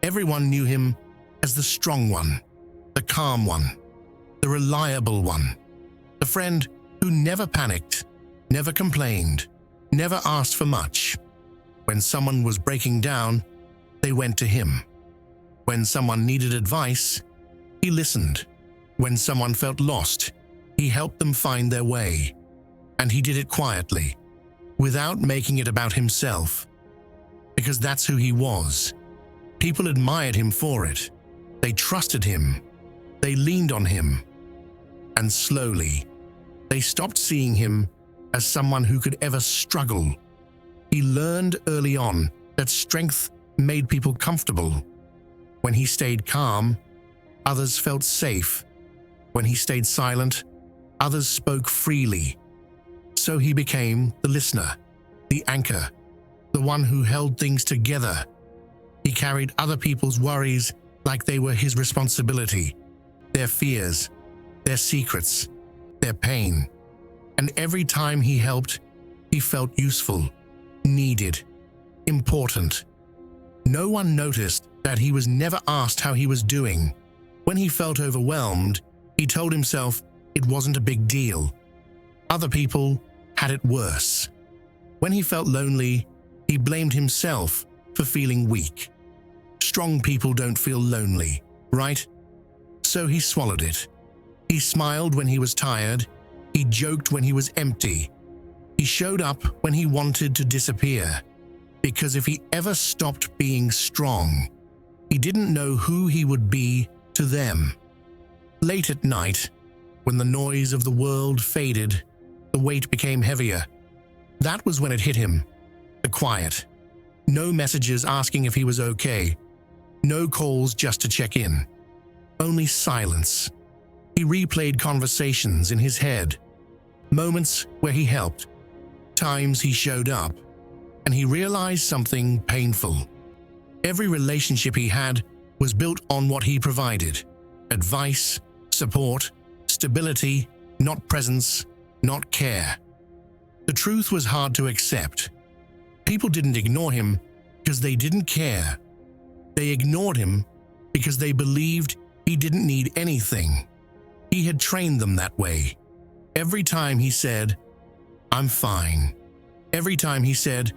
Everyone knew him as the strong one, the calm one, the reliable one, the friend who never panicked, never complained, never asked for much. When someone was breaking down, they went to him. When someone needed advice, he listened. When someone felt lost, he helped them find their way. And he did it quietly, without making it about himself. Because that's who he was. People admired him for it. They trusted him. They leaned on him. And slowly, they stopped seeing him as someone who could ever struggle. He learned early on that strength made people comfortable. When he stayed calm, others felt safe. When he stayed silent, others spoke freely. So he became the listener, the anchor, the one who held things together. He carried other people's worries like they were his responsibility, their fears, their secrets, their pain. And every time he helped, he felt useful, needed, important. No one noticed that he was never asked how he was doing. When he felt overwhelmed, he told himself it wasn't a big deal. Other people had it worse. When he felt lonely, he blamed himself for feeling weak. Strong people don't feel lonely, right? So he swallowed it. He smiled when he was tired. He joked when he was empty. He showed up when he wanted to disappear. Because if he ever stopped being strong, he didn't know who he would be to them. Late at night, when the noise of the world faded, the weight became heavier. That was when it hit him. The quiet. No messages asking if he was okay. No calls just to check in. Only silence. He replayed conversations in his head. Moments where he helped. Times he showed up. And he realized something painful. Every relationship he had was built on what he provided. Advice, support, stability, not presence, not care. The truth was hard to accept. People didn't ignore him because they didn't care. They ignored him because they believed he didn't need anything. He had trained them that way. Every time he said, "I'm fine." Every time he said,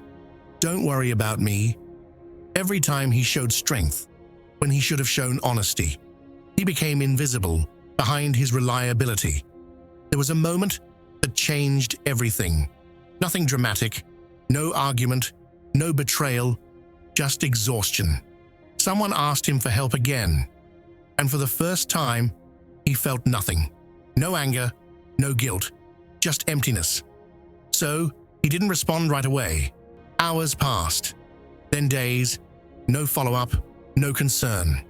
"Don't worry about me." Every time he showed strength when he should have shown honesty. He became invisible behind his reliability. There was a moment that changed everything. Nothing dramatic, no argument, no betrayal, just exhaustion. Someone asked him for help again, and for the first time, he felt nothing. No anger, no guilt, just emptiness. So, he didn't respond right away. Hours passed, then days, no follow-up, no concern.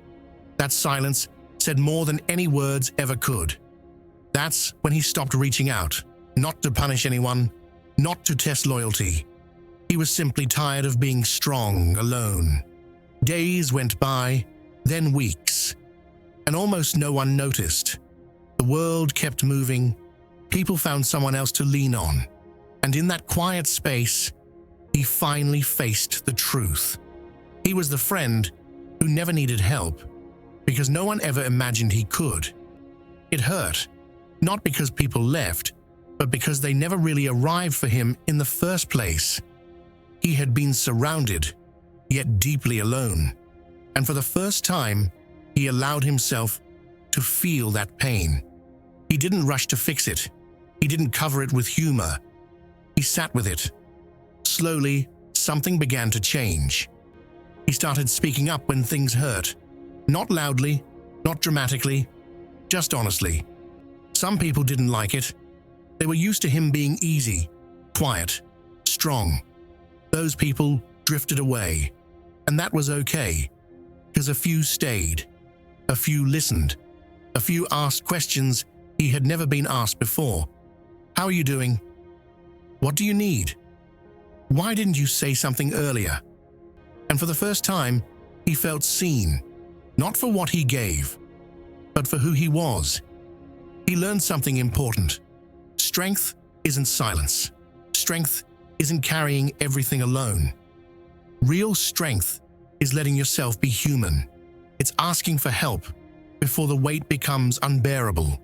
That silence said more than any words ever could. That's when he stopped reaching out, not to punish anyone, not to test loyalty. He was simply tired of being strong alone. Days went by, then weeks, and almost no one noticed. The world kept moving. People found someone else to lean on. And in that quiet space, he finally faced the truth. He was the friend who never needed help because no one ever imagined he could. It hurt, not because people left, but because they never really arrived for him in the first place. He had been surrounded, yet deeply alone. And for the first time, he allowed himself to feel that pain. He didn't rush to fix it. He didn't cover it with humor. He sat with it. Slowly, something began to change. He started speaking up when things hurt. Not loudly, not dramatically, just honestly. Some people didn't like it. They were used to him being easy, quiet, strong. Those people drifted away. And that was okay, because a few stayed. A few listened. A few asked questions he had never been asked before. How are you doing? What do you need? Why didn't you say something earlier? And for the first time, he felt seen, not for what he gave, but for who he was. He learned something important. Strength isn't silence. Strength isn't carrying everything alone. Real strength is letting yourself be human. It's asking for help before the weight becomes unbearable.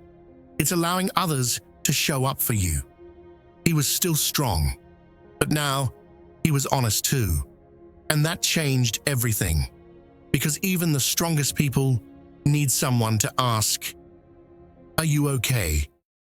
It's allowing others to show up for you. He was still strong, but now he was honest too. And that changed everything, because even the strongest people need someone to ask, "Are you okay?"